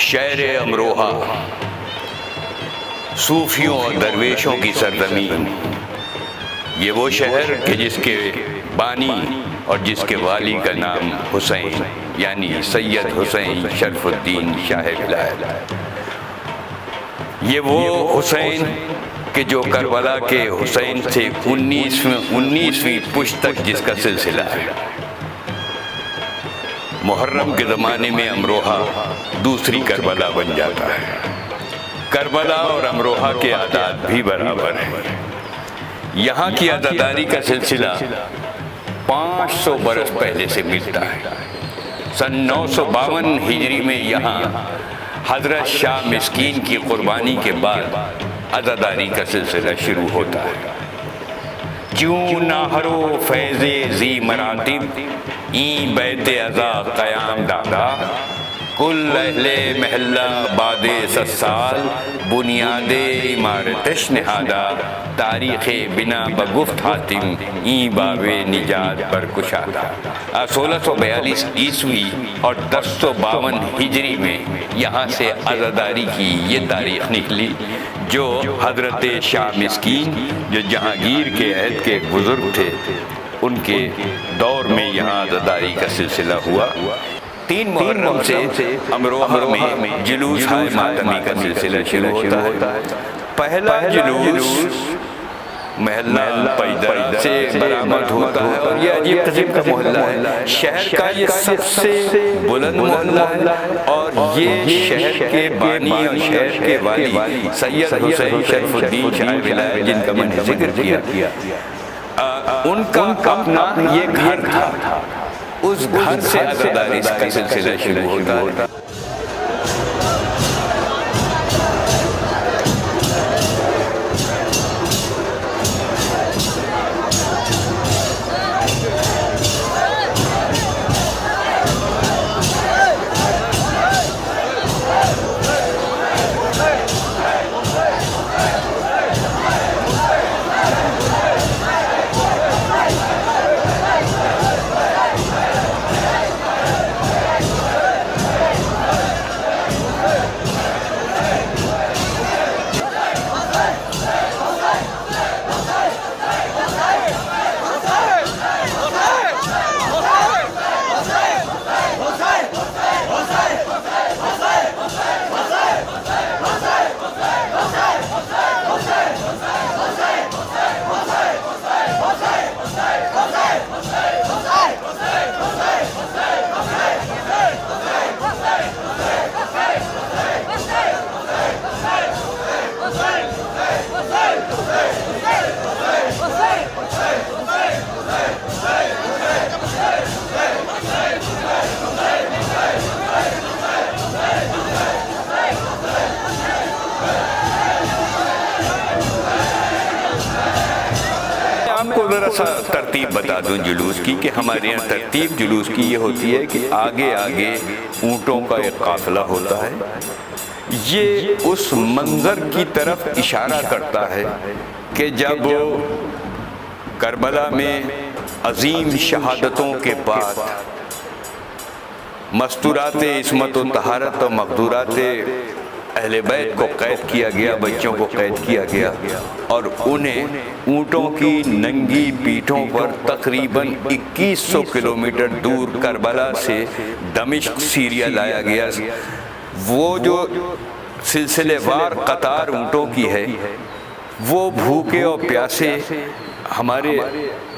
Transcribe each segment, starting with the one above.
شہر امروہہ، صوفیوں اور درویشوں کی سرزمین، یہ وہ شہر کہ جس کے بانی اور جس کے والی کا نام حسین یعنی سید حسین شرف الدین شاہ بلال، یہ وہ حسین کہ جو کربلا کے حسین سے 19ویں پشت تک جس کا سلسلہ ہے۔ محرم کے زمانے میں امروہہ دوسری کربلا بن جاتا ہے۔ کربلا اور امروہہ کے اعداد بھی برابر ہیں۔ یہاں کی عزاداری کا سلسلہ 500 برس پہلے سے ملتا ہے۔ سن 952 ہجری میں یہاں حضرت شاہ مسکین کی قربانی کے بعد عزاداری کا سلسلہ شروع ہوتا ہے۔ کیوں نہ ہرو فیض زی مراتب، این بیت عزا قیام دادا، کل اہل محلہ باد سال، بنیاد عمارتش نہادا، تاریخ بنا بگفت حاتم، این باب نجات پر کشادہ۔ 1642 عیسوی اور 1052 ہجری میں یہاں سے عزاداری کی یہ تاریخ نکلی، جو حضرت شاہ مسکین جو جہانگیر کے عہد کے بزرگ تھے، ان کے دور میں یہاں عزاداری کا سلسلہ ہوا۔ 3 محرم سے امروہہ میں جلوس ماتمی کا سلسلہ شروع ہوتا ہے۔ پہلا جلوس محلہ پیدر سے برآمد ہوتا ہے اور یہ عجیب قسم کا محلہ ہے۔ شہر کا یہ سب سے بلند محلہ ہے اور یہ شہر کے بانی اور شہر کے والی سید حسین شرف الدین شاہ بلال جن کا میں نے ذکر کیا، ان کا اپنا یہ گھر تھا۔ اس گھر سے عزاداری کا سلسلہ شروع ہوتا ہے۔ ذرا سا ترتیب بتا دوں جلوس کی، کہ ہمارے یہاں ترتیب جلوس کی یہ ہوتی ہے کہ آگے آگے اونٹوں کا ایک قافلہ ہوتا ہے۔ یہ اس منظر کی طرف اشارہ کرتا ہے کہ جب کربلا میں عظیم شہادتوں کے بعد مستورات عصمت و طہارت و مقدورات اہل بیت کو قید کیا گیا، بچوں کو قید کیا گیا اور انہیں اونٹوں کی ننگی پیٹھوں پر تقریباً 2100 کلومیٹر دور کربلا سے دمشق سیریا لایا گیا۔ وہ جو سلسلے وار قطار اونٹوں کی ہے، وہ بھوکے اور پیاسے ہمارے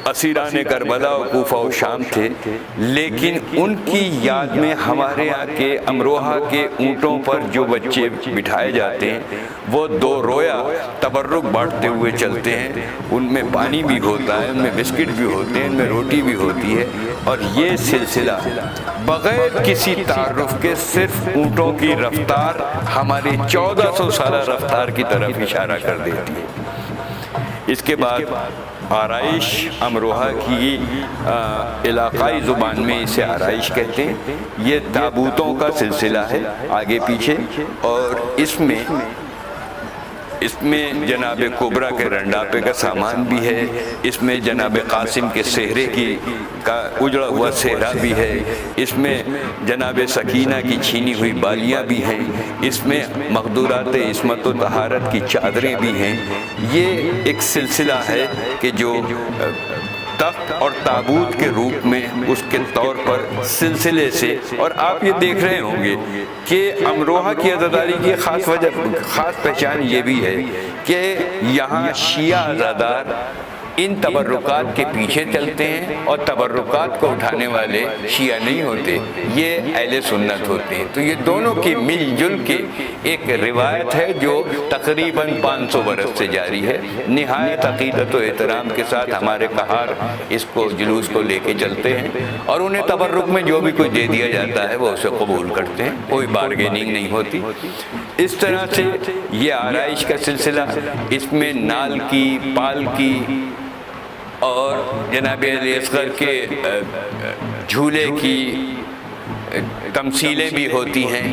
اسیران کربلا و کوفہ و شام تھے، لیکن ان کی یاد میں ہمارے یہاں کے امروہہ کے اونٹوں پر جو بچے بٹھائے جاتے ہیں وہ 2 رویا تبرک بانٹتے ہوئے چلتے ہیں۔ ان میں پانی بھی ہوتا ہے، ان میں بسکٹ بھی ہوتے ہیں، ان میں روٹی بھی ہوتی ہے، اور یہ سلسلہ بغیر کسی تعارف کے صرف اونٹوں کی رفتار ہماری 1400 سالہ رفتار کی طرف اشارہ کر دیتی ہے۔ اس کے بعد آرائش امروہہ کی علاقائی زبان میں اسے آرائش کہتے ہیں۔ یہ تابوتوں کا سلسلہ ہے آگے پیچھے، اور اس میں اس میں جناب کبرا کے رنڈاپے کا سامان بھی ہے، اس میں جناب قاسم کے سہرے کا اجڑا ہوا سہرا بھی ہے، اس میں جناب سکینہ کی چھینی ہوئی بالیاں بھی ہیں، اس میں مقدورات عصمت و طہارت کی چادریں بھی ہیں۔ یہ ایک سلسلہ ہے کہ جو تخت اور تابوت کے روپ میں اس کے طور پر سلسلے سے، اور آپ یہ دیکھ رہے ہوں گے کہ امروہہ کی عزاداری کی خاص پہچان یہ بھی ہے کہ یہاں شیعہ عزادار ان تبرکات کے پیچھے چلتے ہیں، اور تبرکات کو اٹھانے والے شیعہ نہیں ہوتے، یہ اہل سنت ہوتے ہیں۔ تو یہ دونوں کی مل جل کے ایک روایت ہے جو تقریباً 500 برس سے جاری ہے۔ نہایت عقیدت و احترام کے ساتھ ہمارے کہار اس کو جلوس کو لے کے چلتے ہیں، اور انہیں تبرک میں جو بھی کوئی دے دیا جاتا ہے وہ اسے قبول کرتے ہیں، کوئی بارگیننگ نہیں ہوتی۔ اس طرح سے یہ آرائش کا سلسلہ، اس میں نال کی، پال کی اور جناب علی اصغر کے جھولے کی تمثیلیں بھی ہوتی ہیں،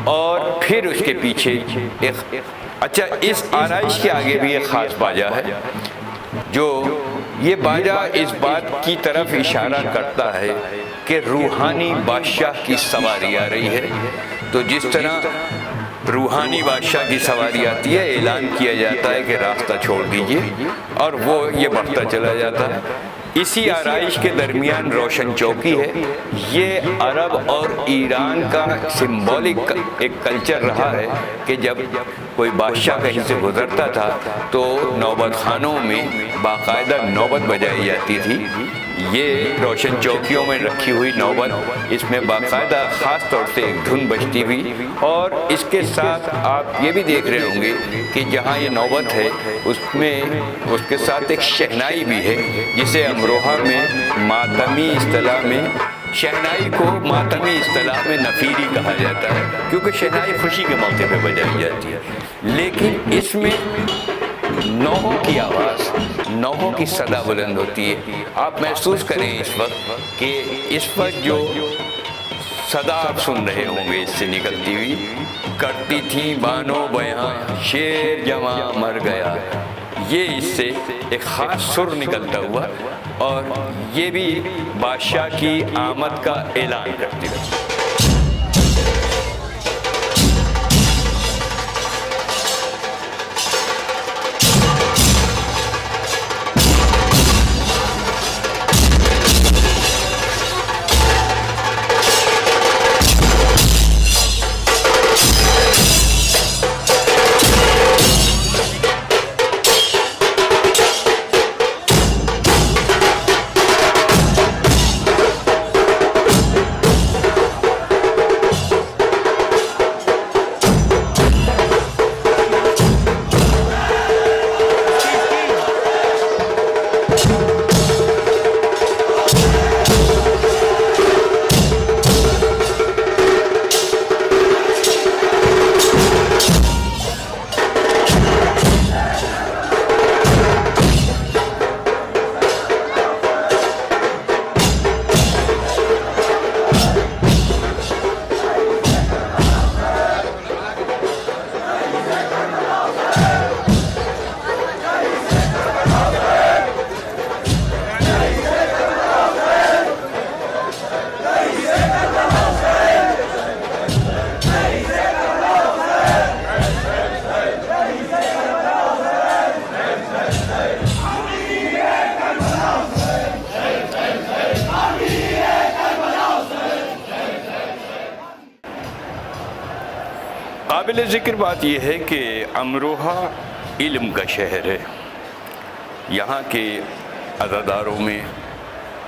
اور پھر اس کے پیچھے اچھا اس آرائش کے آگے بھی ایک خاص باجا ہے، جو یہ باجا اس بات کی طرف اشارہ کرتا ہے کہ روحانی بادشاہ کی سواری آ رہی ہے۔ تو جس طرح روحانی بادشاہ کی سواری آتی ہے، اعلان کیا جاتا ہے کہ راستہ چھوڑ دیجئے، اور وہ یہ بڑھتا چلا جاتا ہے۔ اسی آرائش کے درمیان روشن چوکی ہے۔ یہ عرب اور ایران کا سمبولک ایک کلچر رہا ہے کہ جب کوئی بادشاہ کہیں سے گزرتا تھا تو نوبت خانوں میں باقاعدہ نوبت بجائی جاتی تھی۔ یہ روشن چوکیوں میں رکھی ہوئی نوبت، اس میں باقاعدہ خاص طور سے ایک دھن بجتی ہوئی، اور اس کے ساتھ آپ یہ بھی دیکھ رہے ہوں گے کہ جہاں یہ نوبت ہے اس میں اس کے ساتھ ایک شہنائی بھی ہے، جسے امروہہ میں ماتمی اصطلاح میں، شہنائی کو ماتمی اصطلاح میں نفیری کہا جاتا ہے، کیونکہ شہنائی خوشی کے موقع پہ بجائی جاتی ہے، لیکن اس میں نوحوں کی آواز، نوحوں کی صدا بلند ہوتی ہے۔ آپ محسوس کریں اس وقت کہ اس وقت جو صدا آپ سن رہے ہوں گے اس سے نکلتی ہوئی، کرتی تھیں بانو بیاں شیر جواں مر گیا، یہ اس سے ایک خاص سر نکلتا ہوا، اور یہ بھی بادشاہ کی آمد کا اعلان کرتی ہے۔ قابل ذکر بات یہ ہے کہ امروہہ علم کا شہر ہے۔ یہاں کے عزاداروں میں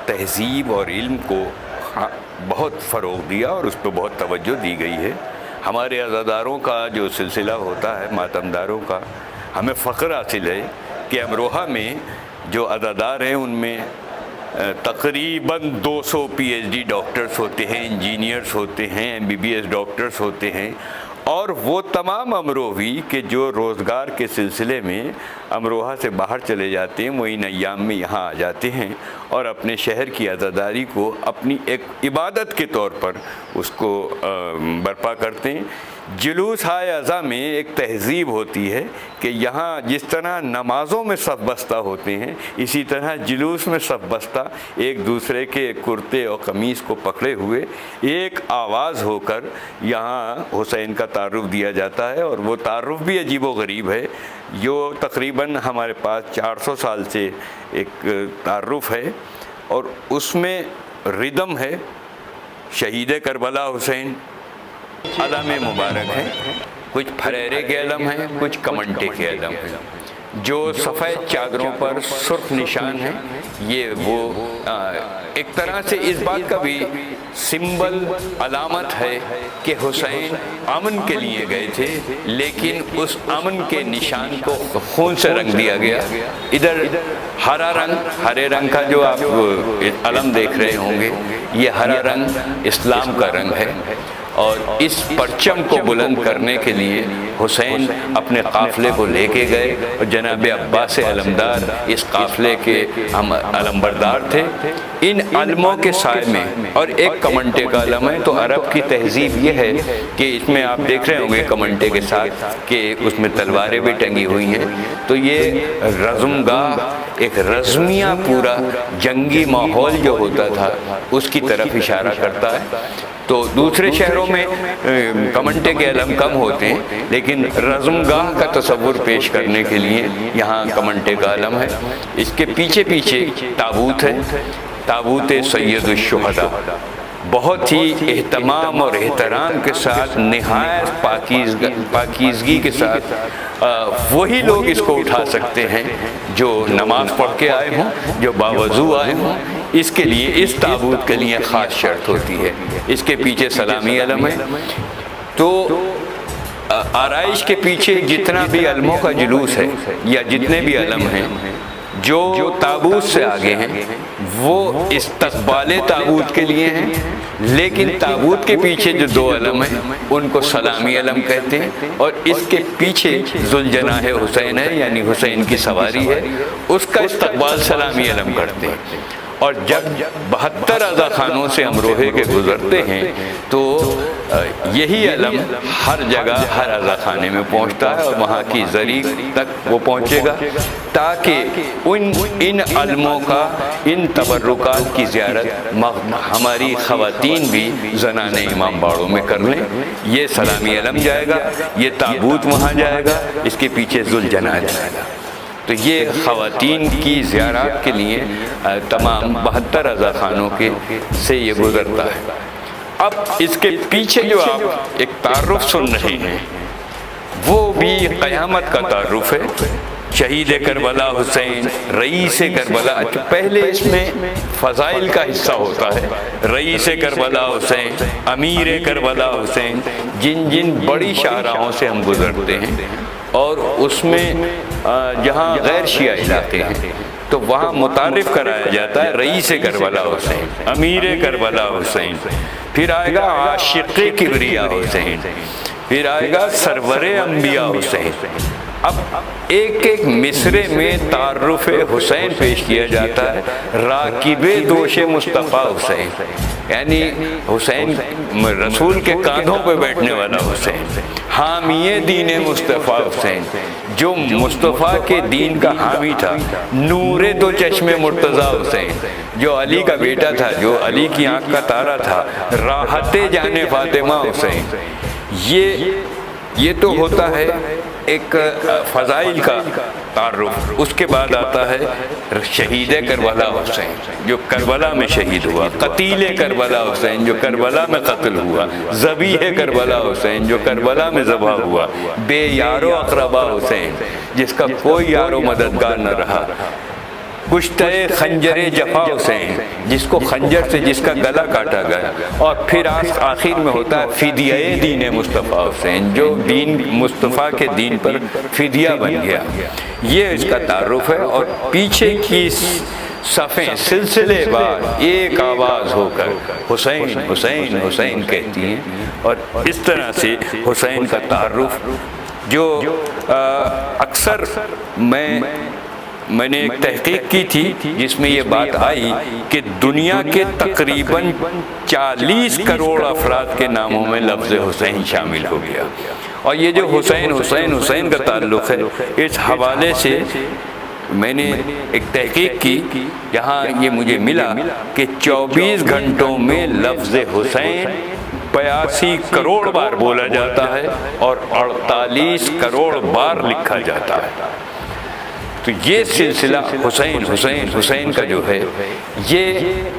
تہذیب اور علم کو بہت فروغ دیا اور اس پہ بہت توجہ دی گئی ہے۔ ہمارے عزاداروں کا جو سلسلہ ہوتا ہے، ماتمداروں کا، ہمیں فخر حاصل ہے کہ امروہہ میں جو عزادار ہیں ان میں تقریباً 200 پی ایچ ڈی ڈاکٹرز ہوتے ہیں، انجینئرز ہوتے ہیں، M B B S doctors ہوتے ہیں، اور وہ تمام امروہوی کے جو روزگار کے سلسلے میں امروہہ سے باہر چلے جاتے ہیں، وہ ان ایام میں یہاں آ جاتے ہیں اور اپنے شہر کی عزاداری کو اپنی ایک عبادت کے طور پر اس کو برپا کرتے ہیں۔ جلوس ہائے ازاں میں ایک تہذیب ہوتی ہے کہ یہاں جس طرح نمازوں میں صف بستہ ہوتے ہیں، اسی طرح جلوس میں صف بستہ ایک دوسرے کے کرتے اور قمیص کو پکڑے ہوئے ایک آواز ہو کر یہاں حسین کا تعارف دیا جاتا ہے، اور وہ تعارف بھی عجیب و غریب ہے، جو تقریباً ہمارے پاس 400 سال سے ایک تعارف ہے، اور اس میں ردم ہے، شہید کربلا حسین علم مبارک ہے، کچھ پھریرے کے علم ہیں، کچھ کمنٹے کے علم ہیں، جو سفید چادروں پر سرخ نشان ہیں، یہ وہ ایک طرح سے اس بات کا بھی سمبل علامت ہے کہ حسین امن کے لیے گئے تھے، لیکن اس امن کے نشان کو خون سے رنگ دیا گیا۔ ادھر ہرے رنگ کا جو آپ علم دیکھ رہے ہوں گے، یہ ہرا رنگ اسلام کا رنگ ہے، اور اس پرچم کو بلند کرنے کے لیے حسین اپنے قافلے کو لے کے گئے، اور جناب عباس علمدار اس قافلے کے علمبردار تھے۔ ان علموں کے سائے میں، اور ایک کمنٹے کا علم ہے، تو عرب کی تہذیب یہ ہے کہ اس میں آپ دیکھ رہے ہوں گے کمنٹے کے ساتھ کہ اس میں تلواریں بھی ٹنگی ہوئی ہیں، تو یہ رزم گاہ ایک رزمیہ پورا جنگی ماحول جو ہوتا تھا اس کی طرف اشارہ کرتا ہے۔ تو دوسرے شہروں میں کمنٹے کے علم کم ہوتے ہیں، لیکن رزم گاہ کا تصور پیش کرنے کے لیے یہاں کمنٹے کا علم ہے۔ اس کے پیچھے تابوت ہے، تابوت سید الشہداء، بہت ہی اہتمام اور احترام کے ساتھ، نہایت پاکیزگی کے ساتھ وہی لوگ اس کو اٹھا سکتے ہیں جو نماز پڑھ کے آئے ہوں، جو باوضو آئے ہوں۔ اس کے لیے اس تابوت کے لیے خاص شرط ہوتی ہے۔ اس کے پیچھے سلامی علم ہے۔ تو آرائش کے پیچھے جتنا بھی علموں کا جلوس ہے یا جتنے بھی علم ہیں جو تابوت سے آگے ہیں، وہ استقبال تابوت کے لیے ہیں، لیکن تابوت کے پیچھے جو دو علم ہیں ان کو سلامی علم کہتے ہیں، اور اس کے پیچھے ذوالجناح حسین ہے، یعنی حسین کی سواری ہے، اس کا استقبال سلامی علم کرتے ہیں۔ اور جب 72 رضا خانوں سے ہم روہے کے گزرتے ہیں تو یہی علم ہر جگہ ہر رضا خانے میں پہنچتا ہے، اور وہاں کی زری تک وہ پہنچے گا، تاکہ ان علموں کا، ان تبرکات کی زیارت ہماری خواتین بھی زنان امام باڑوں میں کر لیں۔ یہ سلامی علم جائے گا، یہ تابوت وہاں جائے گا، اس کے پیچھے ذوالجناح جائے گا۔ تو یہ خواتین کی زیارات کے لیے تمام 72 رضا خانوں کے سے یہ گزرتا ہے۔ اب اس کے پیچھے جو آپ ایک تعارف سن رہے ہیں وہ بھی قیامت کا تعارف ہے۔ شہید کربلا حسین، رئیس کربلا۔ پہلے اس میں فضائل کا حصہ ہوتا ہے، رئیس کربلا حسین، امیر کربلا حسین، جن بڑی شاہراہوں سے ہم گزرتے ہیں، اور اس میں جہاں غیر شیعہ علاقے ہیں تو وہاں متعارف کرایا جاتا ہے رئیس کربلا حسین، امیر کربلا حسین، پھر آئے گا عاشق کبریا حسین، پھر آئے گا سرور انبیاء حسین۔ اب ایک ایک مصرے میں تعارف حسین پیش کیا جاتا ہے۔ راکب دوش مصطفیٰ حسین، یعنی حسین رسول کے کاندھوں پہ بیٹھنے والا حسین، حامی دین مصطفیٰ حسین، جو مصطفیٰ کے دین کا حامی تھا، نور دو چشم مرتضیٰ حسین، جو علی کا بیٹا تھا، جو علی کی آنکھ کا تارا تھا، راحت جان فاطمہ حسین۔ یہ تو ہوتا ہے ایک فضائل کا تعارف۔ اس کے بعد آتا ہے شہید کربلا حسین، جو کربلا میں شہید ہوا، قتیل کربلا حسین، جو کربلا میں قتل ہوا، ذبیح کربلا حسین، جو کربلا میں ذبح ہوا، بے یار و اقربا حسین، جس کا کوئی یار و مددگار نہ رہا، کشتہ خنجر جفا حسین، جس کو خنجر سے جس کا گلا کاٹا گیا، اور پھر آخر میں ہوتا ہے فدیہ دین مصطفیٰ حسین، جو دین مصطفیٰ کے دین پر فدیہ بن گیا۔ یہ اس کا تعارف ہے، اور پیچھے کی صفیں سلسلے بار ایک آواز ہو کر حسین حسین حسین کہتی ہیں، اور اس طرح سے حسین کا تعارف جو اکثر میں میں نے ایک تحقیق کی تھی جس میں یہ بات آئی کہ دنیا کے تقریباً 40 کروڑ افراد کے ناموں میں لفظ حسین شامل ہو گیا، اور یہ جو حسین حسین حسین کا تعلق ہے، اس حوالے سے میں نے ایک تحقیق کی، یہاں یہ مجھے ملا کہ 24 گھنٹوں میں لفظ حسین 82 کروڑ بار بولا جاتا ہے اور 48 کروڑ بار لکھا جاتا ہے۔ تو یہ سلسلہ حسین حسین حسین کا جو ہے، یہ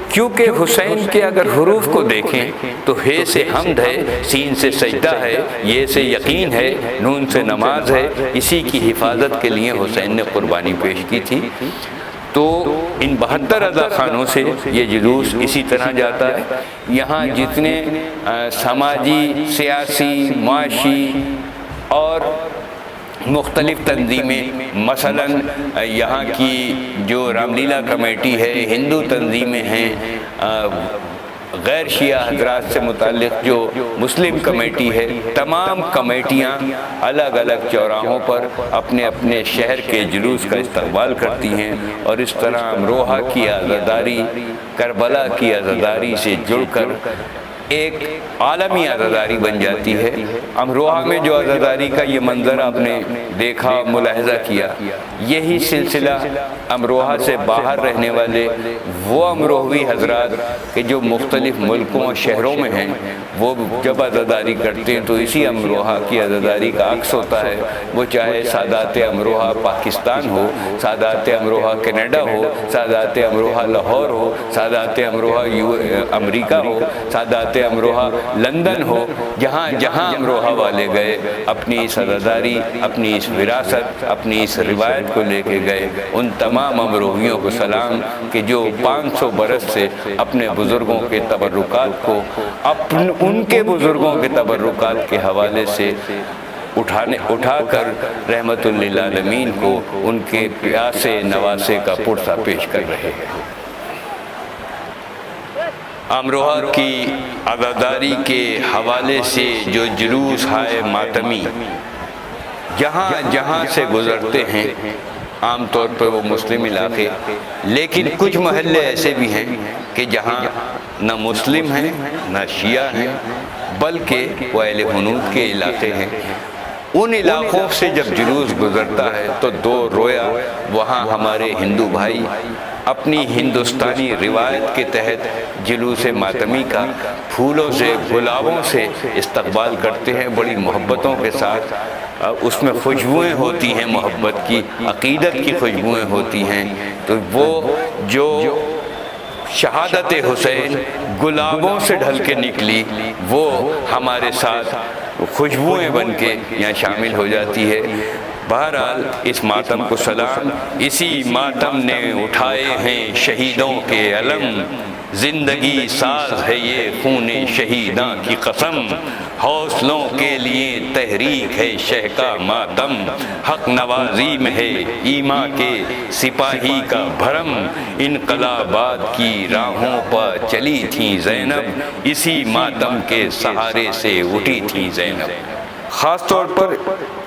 کیونکہ حسین کے اگر حروف کو دیکھیں تو ہے سے حمد ہے، سین سے سجدہ ہے، یہ سے یقین ہے، نون سے نماز ہے، اسی کی حفاظت کے لیے حسین نے قربانی پیش کی تھی۔ تو ان 72 رضا خانوں سے یہ جلوس اسی طرح جاتا ہے۔ یہاں جتنے سماجی، سیاسی، معاشی اور مختلف تنظیمیں، مثلا یہاں کی جو رام لیلا کمیٹی ہے، ہندو تنظیمیں ہیں، غیر شیعہ حضرات سے متعلق جو مسلم کمیٹی ہے، تمام کمیٹیاں الگ الگ چوراہوں پر اپنے اپنے شہر کے جلوس کا استقبال کرتی ہیں، اور اس طرح امروہہ کی عزاداری کربلا کی عزاداری سے جڑ کر ایک عالمی عزاداری بن جاتی ہے۔ امروہہ میں جو عزاداری کا یہ منظر آپ نے دیکھا، ملاحظہ کیا، یہی سلسلہ امروہہ سے باہر رہنے والے وہ امروہوی حضرات کہ جو مختلف ملکوں اور شہروں میں ہیں، وہ جب عزاداری کرتے ہیں تو اسی امروہہ کی عزاداری کا عکس ہوتا ہے، وہ چاہے سادات امروہہ پاکستان ہو، سادات امروہہ کینیڈا ہو، سادات امروہہ لاہور ہو، سادات امروہہ امریکہ ہو، سادات امروہہ لندن ہو، جہاں جہاں امروہہ والے گئے، اپنی اس عزاداری، اپنی اس وراثت، اپنی اس روایت کو لے کے گئے۔ ان تمام امروہیوں کو سلام کہ جو 500 برس سے اپنے بزرگوں کے تبرکات کو، ان کے بزرگوں کے تبرکات کے حوالے سے اٹھا کر رحمت للعالمین کو ان کے پیاسے نواسے کا پرسہ پیش کر رہے ہیں۔ امروہہ کی عزاداری کے حوالے سے جو جلوس ہائے ماتمی جہاں جہاں سے گزرتے ہیں، عام طور پر وہ مسلم علاقے، لیکن کچھ محلے ایسے بھی ہیں کہ جہاں نہ مسلم ہیں نہ شیعہ ہیں، بلکہ وہ اہل حنوت کے علاقے ہیں۔ ان علاقوں سے جب جلوس گزرتا ہے تو دو رویا وہاں ہمارے ہندو بھائی اپنی ہندوستانی روایت کے تحت جلوس ماتمی کا پھولوں سے، گلابوں سے استقبال کرتے ہیں، بڑی محبتوں کے ساتھ۔ اس میں خوشبوئیں ہوتی ہیں، محبت کی، عقیدت کی خوشبوئیں ہوتی ہیں۔ تو وہ جو شہادت حسین گلابوں سے ڈھل کے نکلی، وہ ہمارے ساتھ خوشبوئیں بن کے یہاں شامل ہو جاتی ہے۔ بہرحال اس ماتم کو سلام، اسی ماتم نے اٹھائے ہیں شہیدوں کے علم، زندگی ساز ہے یہ خون شہیداں کی قسم، حوصلوں کے لیے تحریک ہے شہ کا ماتم، حق نوازی میں ہے ایمان کے سپاہی کا بھرم، انقلابات کی راہوں پر چلی تھیں زینب، اسی ماتم کے سہارے سے اٹھی تھیں زینب۔ خاص طور پر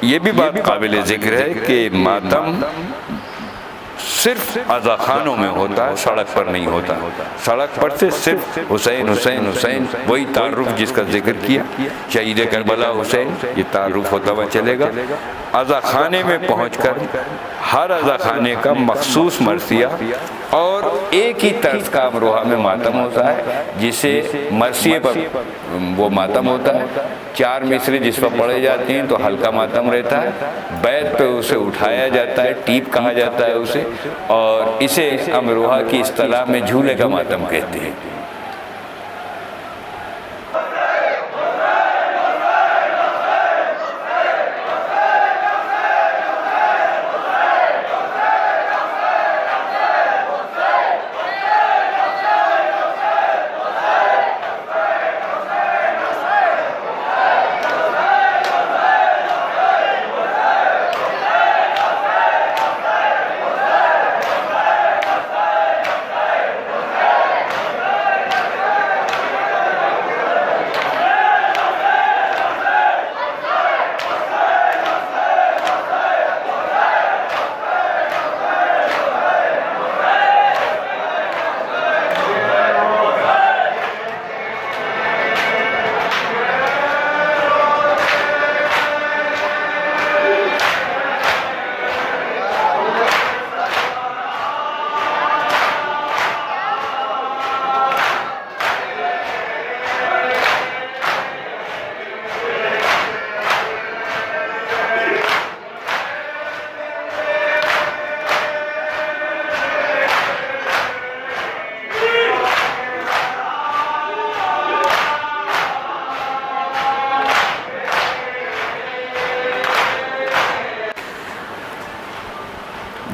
یہ بھی بات قابل ذکر ہے کہ ماتم صرف عزاخانوں میں ہوتا ہے، سڑک پر نہیں ہوتا۔ سڑک پر سے صرف حسین حسین حسین، وہی تعارف جس کا ذکر کیا، شہید کربلا حسین، یہ تعارف ہوتا ہوا چلے گا۔ عزاخانے میں پہنچ کر ہر عزاخانے کا مخصوص مرثیہ اور ایک ہی طرز کا امروہہ میں ماتم ہوتا ہے، جسے مرثیے پر وہ ماتم ہوتا ہے۔ 4 مصرے جس پر پڑھے جاتے ہیں تو ہلکا ماتم رہتا ہے، بیت پہ اسے اٹھایا جاتا ہے، ٹیپ کہا جاتا ہے اسے، اور اسے امروہہ کی اصطلاح میں جھولے کا ماتم کہتے ہیں۔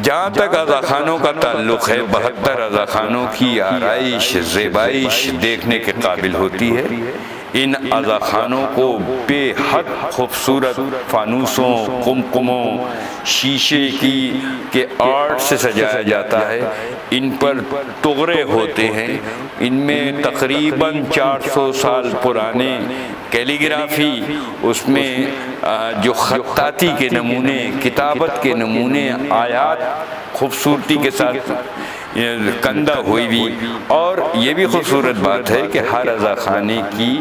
جہاں تک رضا خانوں کا تعلق ہے، 72 رضا خانوں کی آرائش زیبائش دیکھنے کے قابل ہوتی ہے۔ ان رضا خانوں کو بے حد خوبصورت فانوسوں، قمقموں، شیشے کے آرٹ سے سجایا جاتا ہے۔ ان پر طغرے ہوتے ہیں، ان میں تقریباً 400 سال پرانے کیلیگرافی، اس میں جو خطاطی کے نمونے، کتابت کے نمونے، آیات خوبصورتی کے ساتھ کندہ ہوئی بھی، اور یہ بھی خوبصورت بات ہے کہ ہر رضا خانے کی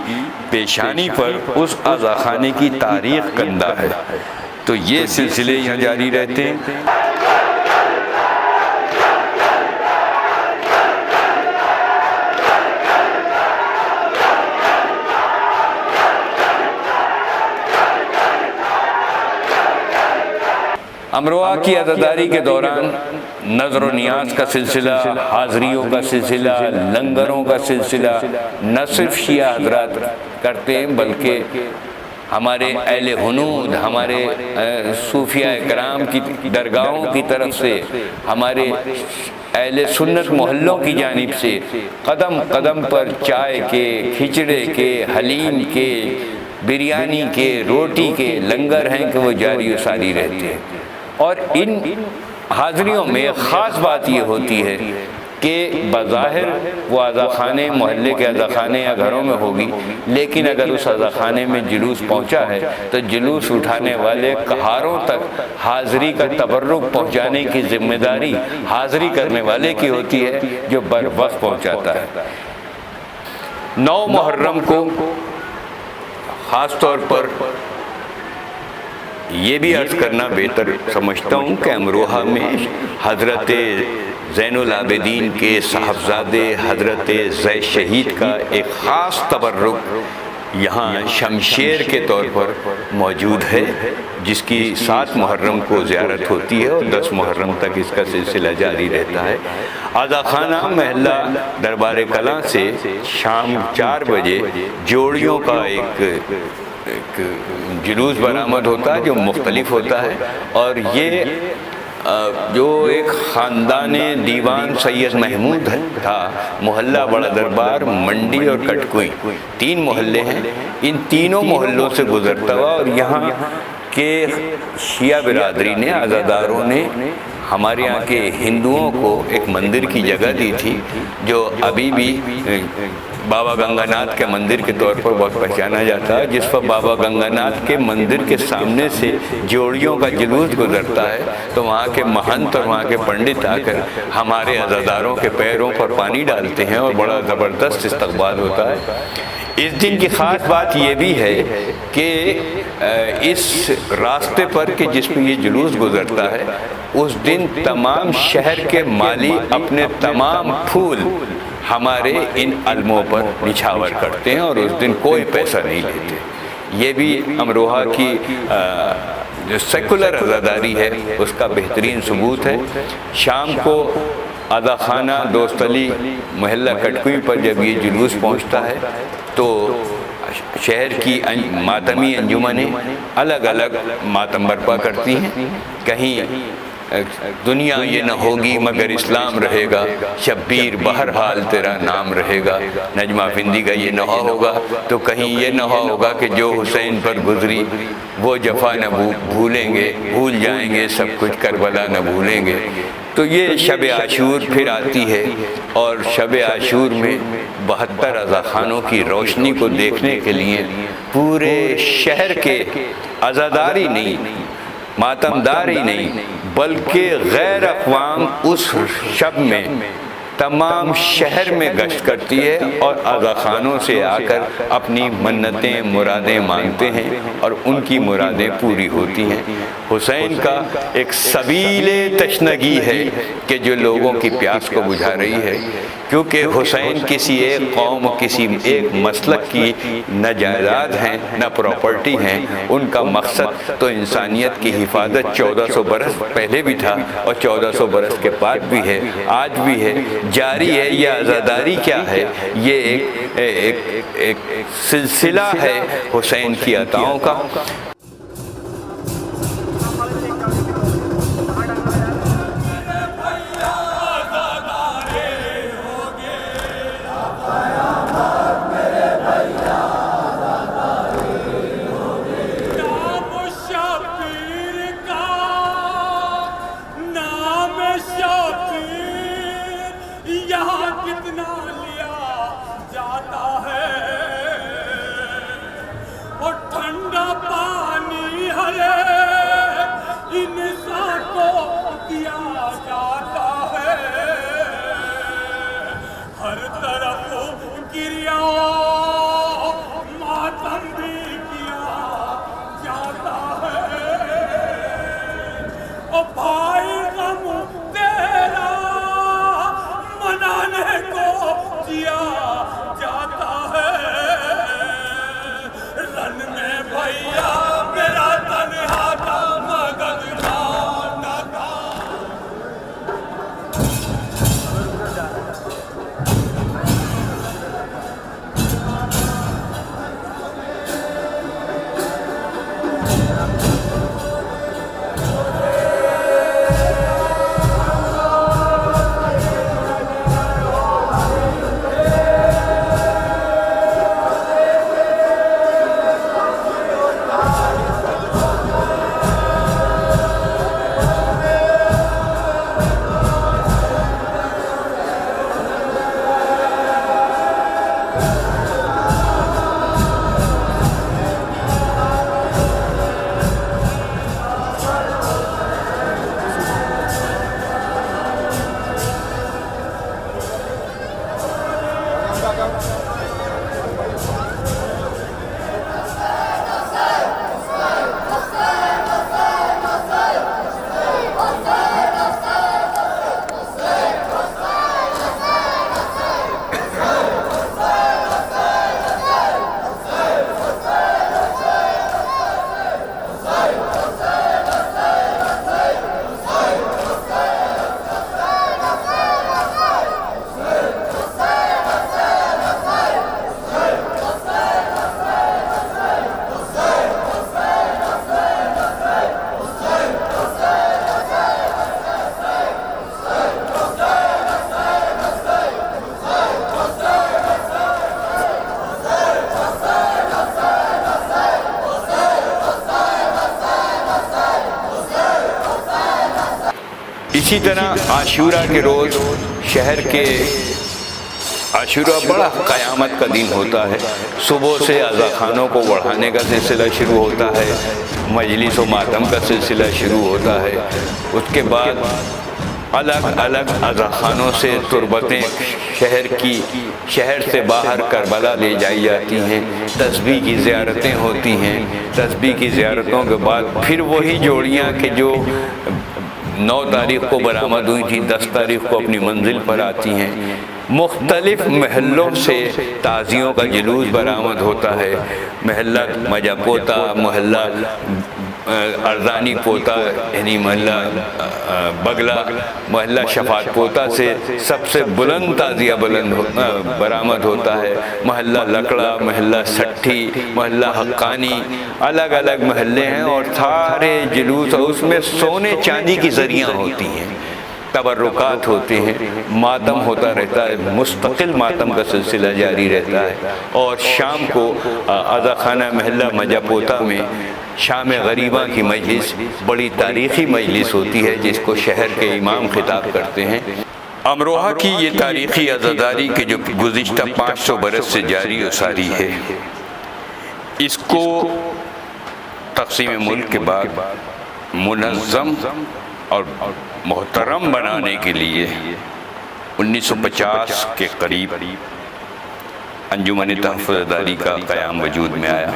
پیشانی پر اس رضا خانے کی تاریخ کندہ ہے۔ تو یہ سلسلے یہاں جاری رہتے ہیں۔ امروہہ کی عزاداری کے دوران نظر و نیاز کا سلسلہ، حاضریوں کا سلسلہ، لنگروں کا سلسلہ نہ صرف شیعہ حضرات کرتے ہیں بلکہ ہمارے اہل ہنود، ہمارے صوفیاء کرام کی درگاہوں کی طرف سے، ہمارے اہل سنت محلوں کی جانب سے قدم قدم پر چائے کے، کھچڑے کے، حلیم کے، بریانی کے، روٹی کے لنگر ہیں کہ وہ جاری و ساری رہتے ہیں۔ اور ان حاضریوں میں خاص بات یہ ہوتی ہے کہ بظاہر وہ عزاخانے محلے کے عزاخانے یا گھروں میں ہوگی، لیکن اگر اس عزاخانے میں جلوس پہنچا ہے تو جلوس اٹھانے والے کہاروں تک حاضری کا تبرک پہنچانے کی ذمہ داری حاضری کرنے والے کی ہوتی ہے، جو بر وقت پہنچاتا ہے۔ 9 محرم کو خاص طور پر یہ بھی عرض کرنا بہتر سمجھتا ہوں کہ امروہہ میں حضرت زین العابدین کے صاحبزادے حضرت زید شہید کا ایک خاص تبرک یہاں شمشیر کے طور پر موجود ہے، جس کی 7 محرم کو زیارت ہوتی ہے اور 10 محرم تک اس کا سلسلہ جاری رہتا ہے۔ عزاخانہ محلہ دربار کلاں سے شام 4 بجے جوڑیوں کا ایک جلوس برآمد ہوتا ہے جو مختلف ہوتا ہے، اور یہ جو ایک خاندان دیوان سید محمود تھا، محلہ بڑا دربار، منڈی اور کٹکوئی، 3 محلے ہیں، ان تینوں محلوں سے گزرتا ہوا، اور یہاں کے شیعہ برادری نے، عزاداروں نے ہمارے یہاں کے ہندوؤں کو ایک مندر کی جگہ دی تھی جو ابھی بھی بابا گنگا ناتھ کے مندر کے طور پر بہت پہچانا جاتا ہے، جس پر بابا گنگا ناتھ کے مندر کے سامنے سے جوڑیوں کا جلوس گزرتا ہے تو وہاں کے مہنت اور وہاں کے پنڈت آ کر ہمارے عزاداروں کے پیروں پر پانی ڈالتے ہیں اور بڑا زبردست استقبال ہوتا ہے۔ اس دن کی خاص بات یہ بھی ہے کہ اس راستے پر کہ جس پہ یہ جلوس گزرتا ہے، اس دن تمام شہر کے مالی اپنے تمام پھول ہمارے ان علموں پر نچھاور کرتے ہیں اور اس دن کوئی پیسہ نہیں لیتے۔ یہ بھی امروہہ کی جو سیکولر عزاداری ہے اس کا بہترین ثبوت ہے۔ شام کو عزاخانہ دوست علی محلہ کٹکوئی پر جب یہ جلوس پہنچتا ہے تو شہر کی ماتمی انجمنیں الگ الگ ماتم برپا کرتی ہیں۔ کہیں دنیا یہ نہ ہوگی مگر اسلام رہے گا، شبیر بہرحال تیرا نام رہے گا، نجمہ فندی کا یہ نوحہ ہوگا، تو کہیں یہ نوحہ ہوگا کہ جو حسین پر گزری وہ جفا نہ بھولیں گے، بھول جائیں گے سب کچھ، کربلا نہ بھولیں گے۔ تو یہ شب عاشور پھر آتی ہے، اور شب عاشور میں 72 عزاخانوں کی روشنی کو دیکھنے کے لیے پورے شہر کے عزاداری نہیں، ماتمداری نہیں، بلکہ غیر اقوام اس شب میں تمام شہر میں گشت کرتی ہے اور عزاخانوں سے آ کر اپنی منتیں مرادیں مانگتے ہیں اور ان کی مرادیں پوری ہوتی ہیں۔ حسین کا ایک سبیل تشنگی ہے کہ جو لوگوں کی پیاس کو بجھا رہی ہے، کیونکہ حسین کسی ایک قوم، کسی ایک مسلک کی نہ جائیداد ہیں نہ پراپرٹی ہیں، ان کا مقصد تو انسانیت کی حفاظت 1400 برس پہلے بھی تھا اور 1400 برس کے بعد بھی ہے، آج بھی ہے، جاری ہے۔ یہ عزاداری کیا ہے؟ یہ ایک سلسلہ ہے حسین کی عطاؤں کا۔ اسی طرح عاشورہ کے روز شہر کے عاشورہ بڑا قیامت کا دن ہوتا ہے، صبح سے عزاخانوں کو بڑھانے کا سلسلہ شروع ہوتا ہے، مجلس و ماتم کا سلسلہ شروع ہوتا ہے۔ اس کے بعد الگ الگ عزاخانوں سے تربتیں شہر سے باہر کربلا لے جائی جاتی ہیں، تسبیح کی زیارتیں ہوتی ہیں۔ تسبیح کی زیارتوں کے بعد پھر وہی جوڑیاں کہ جو 9 تاریخ کو برآمد ہوئی تھیں 10 تاریخ کو اپنی منزل پر آتی ہیں۔ مختلف محلوں سے تازیوں کا جلوس برآمد ہوتا ہے۔ محلہ مجا پوتا، محلہ ارزانی پوتا یعنی محلہ بگلا، محلہ شفاعت پوتا سے سب سے بلند تازیہ برآمد ہوتا ہے۔ محلہ لکڑا، محلہ سٹھی، محلہ حقانی، الگ الگ محلے ہیں اور سارے جلوس، اور اس میں سونے چاندی کی زریاں ہوتی ہیں، تبرکات ہوتے ہیں، ماتم ہوتا رہتا ہے، مستقل ماتم کا سلسلہ جاری رہتا ہے۔ اور شام کو عزاخانہ محلہ مجا پوتا میں شام غریبہ کی مجلس، بڑی تاریخی مجلس ہوتی ہے جس کو شہر کے امام خطاب کرتے ہیں۔ امروہہ کی یہ تاریخی عزاداری کے جو گزشتہ 500 برس سے جاری و ساری ہے، اس کو تقسیم ملک کے بعد منظم اور محترم بنانے کے لیے 1950 کے قریب انجمن تحفظ عزاداری کا قیام وجود میں آیا۔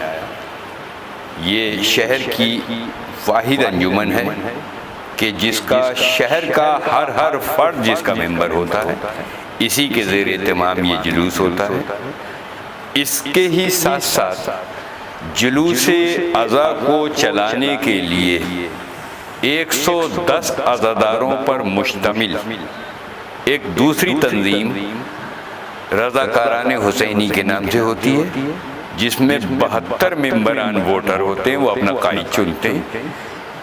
یہ شہر کی واحد انجمن ہے کہ جس کا شہر کا ہر فرد جس کا ممبر ہوتا ہے، اسی کے زیر اہتمام یہ جلوس ہوتا ہے۔ اس کے ہی ساتھ ساتھ جلوس عزا کو چلانے کے لیے 110 عزاداروں پر مشتمل ایک دوسری تنظیم رضاکاران حسینی کے نام سے ہوتی ہے، جس میں 72 ممبران ووٹر ہوتے ہیں، وہ اپنا قائد چنتے ہیں۔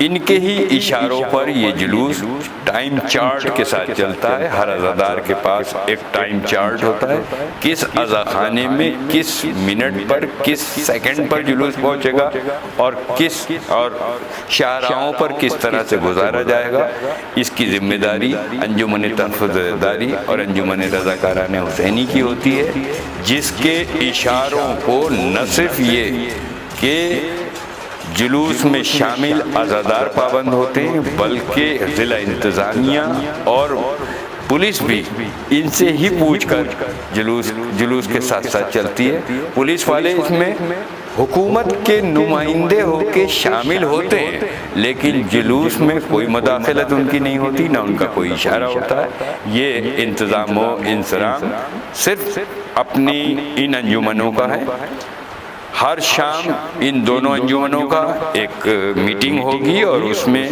ان کے ہی اشاروں پر یہ جلوس ٹائم چارٹ کے ساتھ چلتا ہے۔ ہر عزادار کے پاس ایک ٹائم چارٹ ہوتا ہے، کس عزاخانے میں کس منٹ پر کس سیکنڈ پر جلوس پہنچے گا اور شاہراہوں پر کس طرح سے گزارا جائے گا۔ اس کی ذمہ داری انجمن تحفظ عزاداری اور انجمن رضاکاران حسینی کی ہوتی ہے، جس کے اشاروں کو نہ صرف یہ کہ جلوس میں شامل عزادار پابند ہوتے ہیں، بلکہ ضلع انتظامیہ اور پولیس بھی ان سے ہی پوچھ کر جلوس کے ساتھ ساتھ چلتی ہے۔ پولیس والے اس میں حکومت کے نمائندے ہو کے شامل ہوتے ہیں، لیکن جلوس میں کوئی مداخلت ان کی نہیں ہوتی، نہ ان کا کوئی اشارہ ہوتا ہے۔ یہ انتظام و انصرام صرف اپنی ان انجمنوں کا ہے۔ ہر شام ان دونوں انجمنوں کا ایک میٹنگ ہوگی اور اس میں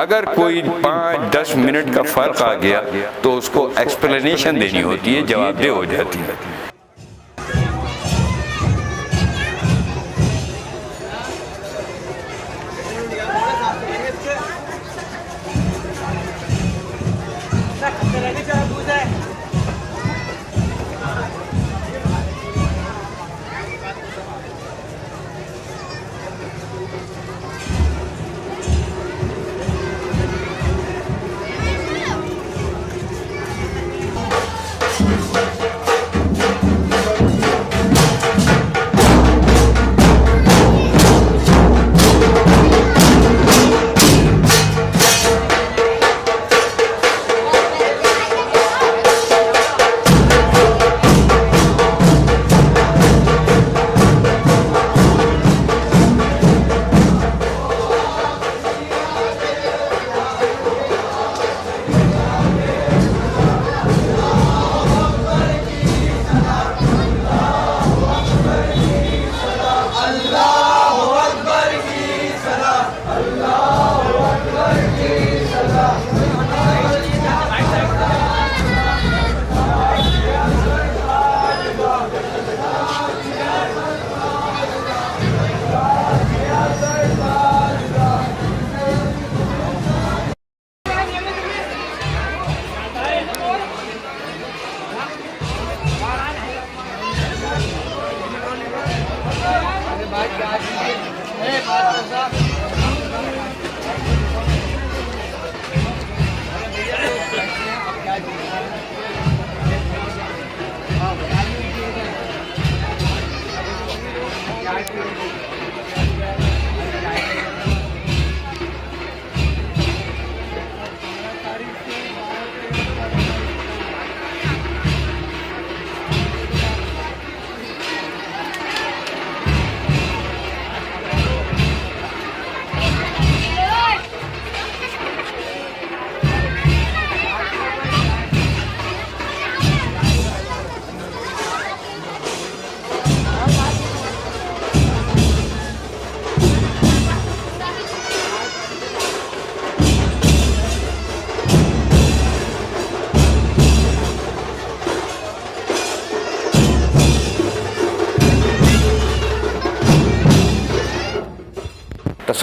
اگر کوئی 5-10 منٹ کا فرق آ گیا تو اس کو ایکسپلینیشن دینی ہوتی ہے، جواب دہ ہو جاتی ہے۔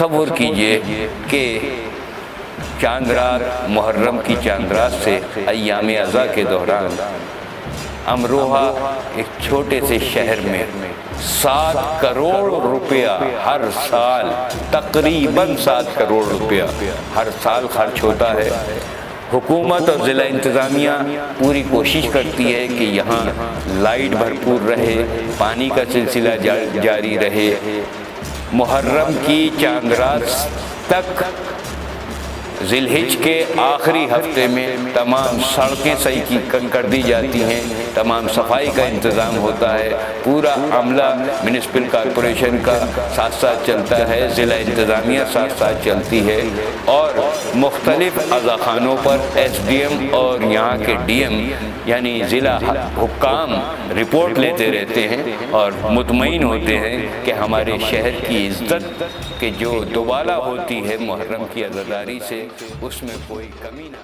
تصور کیجئے کہ چاند رات، محرم کی چاند رات سے ایام عزا کے دوران امروہہ ایک چھوٹے سے شہر میں 7 کروڑ روپیہ ہر سال، تقریباً 7 کروڑ روپیہ ہر سال خرچ ہوتا ہے۔ حکومت اور ضلع انتظامیہ پوری کوشش کرتی ہے کہ یہاں لائٹ بھرپور رہے، پانی کا سلسلہ جاری رہے۔ محرم کی چاند رات تک ذی الحج کے آخری ہفتے میں تمام سڑکیں صحیح کر دی جاتی ہیں، تمام صفائی کا انتظام ہوتا ہے، پورا عملہ میونسپل کارپوریشن کا ساتھ ساتھ چلتا ہے، ضلع انتظامیہ ساتھ ساتھ چلتی ہے، اور مختلف عزاخانوں پر ایس ڈی ایم اور یہاں کے ڈی ایم یعنی ضلع حکام رپورٹ لیتے رہتے ہیں اور مطمئن ہوتے ہیں کہ ہمارے شہر کی عزت کہ جو دوبالا ہوتی ہے محرم کی عزاداری سے، اس میں کوئی کمی نہ